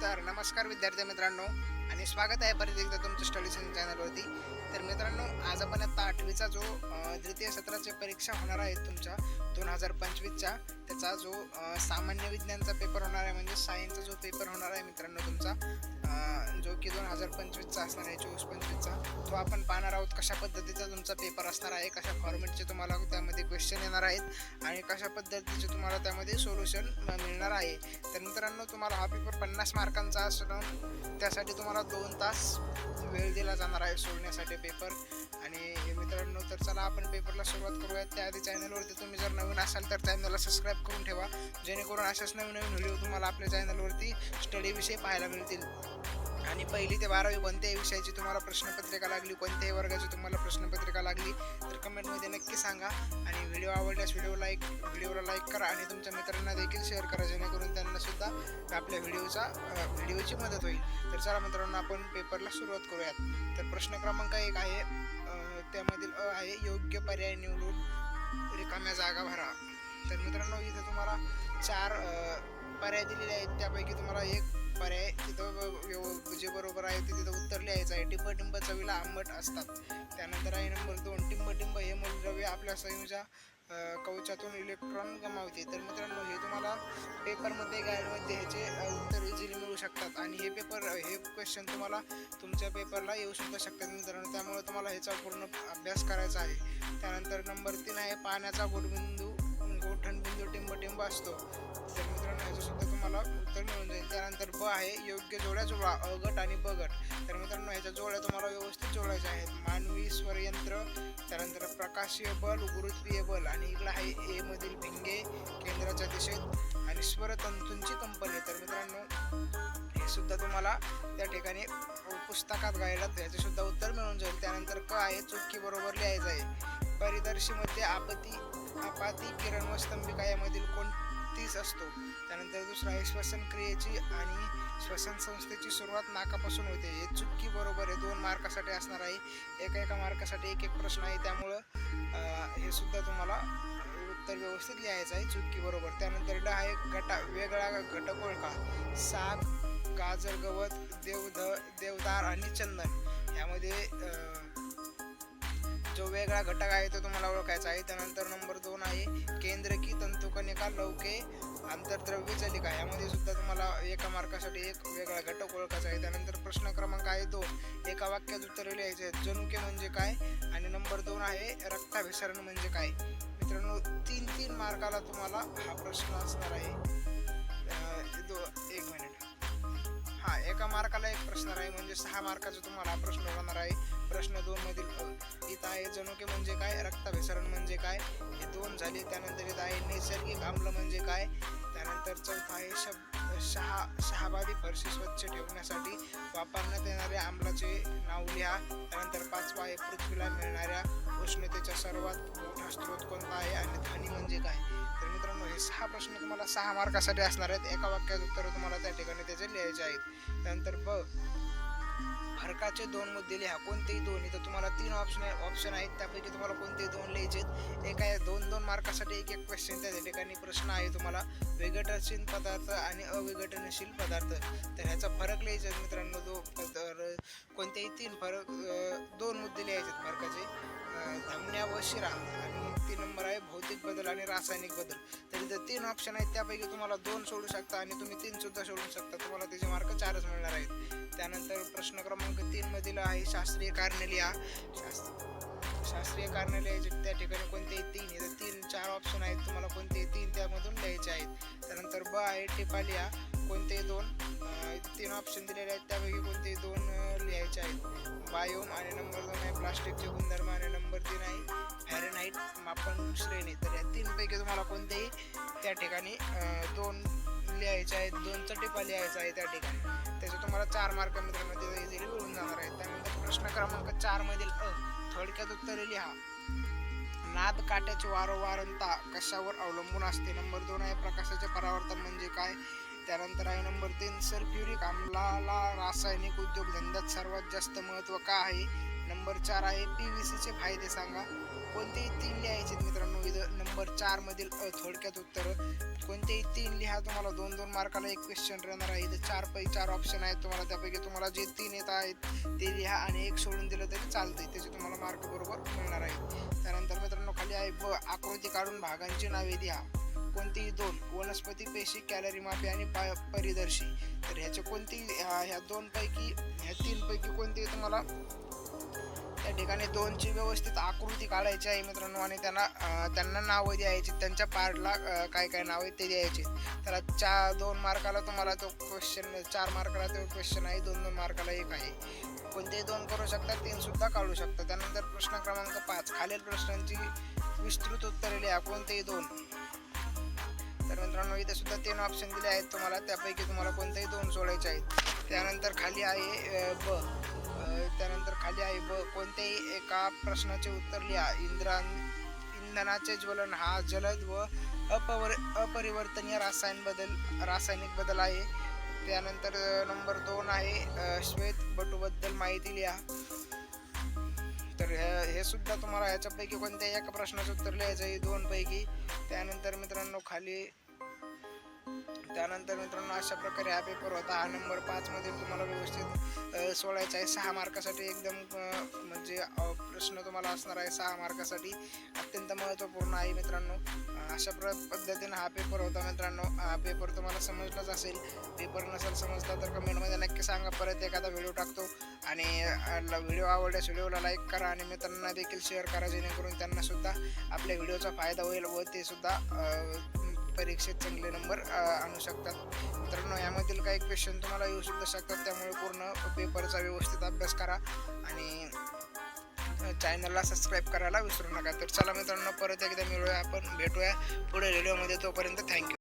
तर नमस्कार विद्यार्थी मित्रांनो आणि स्वागत आहे परत एकदा तुमच्या स्टडी चॅनलवरती. तर मित्रांनो, आज आपण आता 8वीचा जो द्वितीय सत्राची परीक्षा होणार आहे तुमच्या 2025च्या, त्याचा जो सामान्य विज्ञानचा पेपर होणार आहे, म्हणजे सायन्सचा जो पेपर होणार आहे मित्रांनो तुमचा, जो की 2025चा असणार आहे, 24-25चा, तो आपण पाहणार आहोत. कशा पद्धतीचा तुमचा पेपर असणार आहे, कशा फॉर्मॅटचे तुम्हाला त्यामध्ये क्वेश्चन येणार आहेत आणि कशा पद्धतीचे तुम्हाला त्यामध्ये सोल्युशन मिळणार आहे. तर मित्रांनो, तुम्हाला हा पेपर 50 मार्कांचा असून त्यासाठी तुम्हाला 2 तास वेळ दिला जाणार आहे सोडण्यासाठी पेपर. आणि मित्रांनो, तर चला आपण पेपरला सुरुवात करूयात. त्याआधी चॅनलवरती तुम्ही जर नवीन असाल तर चॅनलला सबस्क्राईब करून ठेवा, जेणेकरून अशाच नवीन नवीन व्हिडिओ तुम्हाला आपल्या चॅनलवरती स्टडीविषयी पाहायला मिळतील. आणि 1ली ते 12वी कोणत्याही विषयाची तुम्हाला प्रश्नपत्रिका लागली, कोणत्याही वर्गाची तुम्हाला प्रश्नपत्रिका लागली तर कमेंटमध्ये नक्की सांगा. आणि व्हिडिओ आवडल्यास व्हिडिओला लाईक करा आणि तुमच्या मित्रांना देखील शेअर करा, जेणेकरून त्यांनासुद्धा आपल्या व्हिडिओची मदत होईल. तर चला मित्रांनो, आपण पेपरला सुरुवात करूयात. तर प्रश्न क्रमांक 1 आहे, त्यामधील अ आहे, योग्य पर्याय निवडून रिकाम्या जागा भरा. तर मित्रांनो, इथे तुम्हाला 4 पर्याय दिलेले आहेत. त्यापैकी तुम्हाला एक पर्याय तिथं जे बरोबर आहे ते तिथं उत्तर लिहायचं आहे. टिंब चवीला आंबट असतात. त्यानंतर आहे नंबर 2, टिंब हे मूलद्रव्य आपल्या संयुजा कवचातून इलेक्ट्रॉन गमावते. तर मित्रांनो, हे तुम्हाला पेपरमध्ये गाईडमध्ये ह्याचे उत्तर इझिली मिळू शकतात आणि हे क्वेश्चन तुम्हाला तुमच्या पेपरला येऊ सुद्धा शकतात मित्रांनो. त्यामुळे तुम्हाला ह्याचा पूर्ण अभ्यास करायचा आहे. त्यानंतर नंबर 3 आहे, पाण्याचा गोठणबिंदू टिंब असतो. तर मित्रांनो, ह्याचं सुद्धा तुम्हाला उत्तर मिळून जाईल. त्यानंतर ब आहे, योग्य जोड्या जुळवा, अ गट आणि ब गट. तर मित्रांनो, ह्याच्या जोड्या तुम्हाला व्यवस्थित जोडायच्या आहेत. मानवी स्वरयंत्र, त्यानंतर प्रकाशीय बल, गुरुत्वीय बल, आणि इकडं आहे ए मधील भिंगे केंद्राच्या दिशेत आणि स्वरतंतूंची कंपनी. तर मित्रांनो, हे सुद्धा तुम्हाला त्या ठिकाणी पुस्तकात गायलात ह्याचे सुद्धा उत्तर मिळून जाईल. त्यानंतर क आहे, चुटकी बरोबर लिहायचं आहे. परिदर्शीमध्ये आपाती किरण व स्तंभिका यामधील कोणतीच असतो. त्यानंतर दुसरा आहे, श्वसन क्रियेची आणि श्वसन संस्थेची सुरुवात नाकापासून होते. हे चुटकी बरोबर आहे. 2 मार्कासाठी असणार आहे. एका मार्कासाठी एक प्रश्न आहे. त्यामुळं हे सुद्धा तुम्हाला उत्तर व्यवस्थित लिहायचं आहे, चुटकी बरोबर. त्यानंतर ड आहे, वेगळा घटक ओळखा. साग, गाजर, गवत, देवदार आणि चंदन यामध्ये जो वेगळा घटक आहे तो तुम्हाला ओळखायचा आहे. त्यानंतर नंबर 2 आहे, केंद्रकी, तंतुकणिका, लवके, आंतरद्रव्य, जलिका. यामध्ये सुद्धा तुम्हाला एका मार्कासाठी एक वेगळा घटक ओळखायचा आहे. त्यानंतर प्रश्न क्रमांक आहे 2, एका वाक्यात उत्तर लिहायचे आहेत. जनुके म्हणजे काय? आणि नंबर 2 आहे, रक्ताभिसरण म्हणजे काय? मित्रांनो, 3 मार्काला तुम्हाला हा प्रश्न असणार आहे. 1 मिनिट. हा, एका मार्काला एक प्रश्न आहे, म्हणजे 6 मार्काचा तुम्हाला हा प्रश्न होणार आहे. प्रश्न 2 मधील इथं आहे, जनुके म्हणजे काय, रक्ताभिसरण म्हणजे काय, हे 2 झाले. त्यानंतर इथं आहे, नैसर्गिक आम्ल म्हणजे काय. त्यानंतर चौथा आहे, शहाबादी फरशी स्वच्छ ठेवण्यासाठी वापरण्यात येणाऱ्या आम्लाचे नाव लिहा. त्यानंतर 5वा आहे, पृथ्वीला मिळणाऱ्या उष्णतेचा सर्वात मोठा स्रोत कोणता आहे आणि ध्वनी म्हणजे काय. तर मित्रांनो, हे 6 प्रश्न तुम्हाला 6 मार्कासाठी असणार आहेत. एका वाक्यात उत्तर तुम्हाला त्या ठिकाणी त्याचे लिहायचे आहेत. त्यानंतर ब, फरकाचे 2 मुद्दे लिहा. कोणतेही 2. इथं तुम्हाला 3 ऑप्शन आहेत. त्यापैकी तुम्हाला कोणतेही 2 लिहायचे आहेत. एका 2 मार्कासाठी एक क्वेश्चन त्या ठिकाणी प्रश्न आहे तुम्हाला, विघटनशील पदार्थ आणि अविघटनशील पदार्थ. तर ह्याचा फरक लिहायचा आहे मित्रांनो. तर कोणतेही 2 मुद्दे लिहायचे आहेत फरकाचे, धमन्या व शिरा. आणि 3 नंबर आहे, भौतिक बदल आणि रासायनिक बदल. तर इथं 3 ऑप्शन आहेत. त्यापैकी तुम्हाला 2 सोडू शकता आणि तुम्ही 3 सुद्धा सोडू शकता. तुम्हाला त्याचे मार्क 4च मिळणार आहेत. त्यानंतर प्रश्न क्रमांक 3 मधील आहे, शास्त्रीय कारणे लिहा. शास्त्रीय कारणे लिहायचे. त्या ठिकाणी कोणतेही 3 4 ऑप्शन आहेत. तुम्हाला कोणतेही 3 त्यामधून लिहायचे आहेत. त्यानंतर ब आहे, टिपा लिहा. कोणतेही 2. 3 ऑप्शन दिलेले आहेत. त्यापैकी कोणतेही 2 लिहायचे आहेत. बायोम, आणि नंबर 2 आहे, प्लास्टिकचे गुणधर्म, आणि नंबर 3 आहे, फॅरेनहाइट मापन श्रेणी. तर या 3 पैकी तुम्हाला कोणतेही त्या ठिकाणी 2 लिहायचे आहेत. 2चा टिपा लिहायचा आहे त्या ठिकाणी. त्याचे तुम्हाला 4 मार्क मित्रांमध्ये इझिली मिळून जाणार आहेत. त्यानंतर प्रश्न क्रमांक 4 मधील अ, थोडक्यात उत्तरे लिहा. नाद काट्याची वारंवारता कशावर अवलंबून असते. नंबर 2 आहे, प्रकाशाचे परावर्तन म्हणजे काय. त्यानंतर आहे नंबर 3, सल्फ्युरिक आम्लाला रासायनिक उद्योगधंद्यात सर्वात जास्त महत्त्व का आहे. नंबर 4 आहे, PVC चे फायदे सांगा. कोणतेही 3 लिहायचे मित्रांनो. इथं नंबर 4 मधील थोडक्यात उत्तर कोणतेही 3 लिहा. तुम्हाला 2-2 मार्काला एक क्वेश्चन राहणार आहे. इथं 4 पैकी 4 ऑप्शन आहेत तुम्हाला, त्यापैकी तुम्हाला जे 3 येत आहेत ते लिहा आणि एक सोडून दिलं तरी चालतंय, त्याचे तुम्हाला मार्क बरोबर मिळणार आहे. त्यानंतर मित्रांनो खाली आहे ब, आकृती काढून भागांची नावे द्या. कोणतीही 2, वनस्पती, पेशी, कॅलरी मापी आणि परिदर्शी. तर ह्याचे कोणतीही ह्या 2 पैकी ह्या 3 पैकी कोणतीही तुम्हाला त्या ठिकाणी 2ची व्यवस्थित आकृती काढायची आहे मित्रांनो आणि त्यांना नावं द्यायची, त्यांच्या पार्टला काय काय नाव आहेत ते द्यायचे. त्याला 2 मार्काला तुम्हाला तो क्वेश्चन, 4 मार्काला तो क्वेश्चन आहे, 2-2 मार्काला एक आहे. कोणतेही 2 करू शकता, 3 सुद्धा काढू शकता. त्यानंतर प्रश्न क्रमांक 5, खालील प्रश्नांची विस्तृत उत्तरे लिहा. कोणतेही 2. तर मित्रांनो इथे सुद्धा 3 ऑप्शन दिले आहेत तुम्हाला, त्यापैकी तुम्हाला कोणतेही 2 सोडायचे आहेत. त्यानंतर खाली आहे ब, कोणत्याही एका प्रश्नाचे उत्तर लिहा. इंधनाचे ज्वलन हा जलद व अपरिवर्तनीय रासायनिक बदल आहे. त्यानंतर नंबर 2 आहे श्वेत बटूबद्दल माहिती लिहा. तर हे सुद्धा तुम्हाला ह्याच्यापैकी कोणत्याही एका प्रश्नाचं उत्तर लिहायचं आहे 2 पैकी. त्यानंतर मित्रांनो अशा प्रकारे हा पेपर होता. हा नंबर 5 मध्ये तुम्हाला व्यवस्थित सोडायचा आहे 6 मार्कासाठी. एकदम म्हणजे प्रश्न तुम्हाला असणार आहे 6 मार्कासाठी, अत्यंत महत्त्वपूर्ण आहे मित्रांनो. अशा पद्धतीने हा पेपर होता मित्रांनो. हा पेपर तुम्हाला समजलाच असेल. पेपर नसेल समजला तर कमेंटमध्ये नक्की सांगा, परत एखादा व्हिडिओ टाकतो. आणि व्हिडिओ आवडल्यास व्हिडिओला लाईक करा आणि मित्रांना देखील शेअर करा, जेणेकरून त्यांना सुद्धा आपल्या व्हिडिओचा फायदा होईल व ते सुद्धा परीक्षेत चांगले नंबर आणू शकतात. मित्रांनो यामधील काही क्वेश्चन तुम्हाला येऊ सुद्धा शकतात, त्यामुळे पूर्ण पेपरचा व्यवस्थित अभ्यास करा आणि चॅनलला सबस्क्राईब करायला विसरू नका. तर चला मित्रांनो परत एकदा भेटूया पुढे व्हिडिओमध्ये. तोपर्यंत थँक्यू.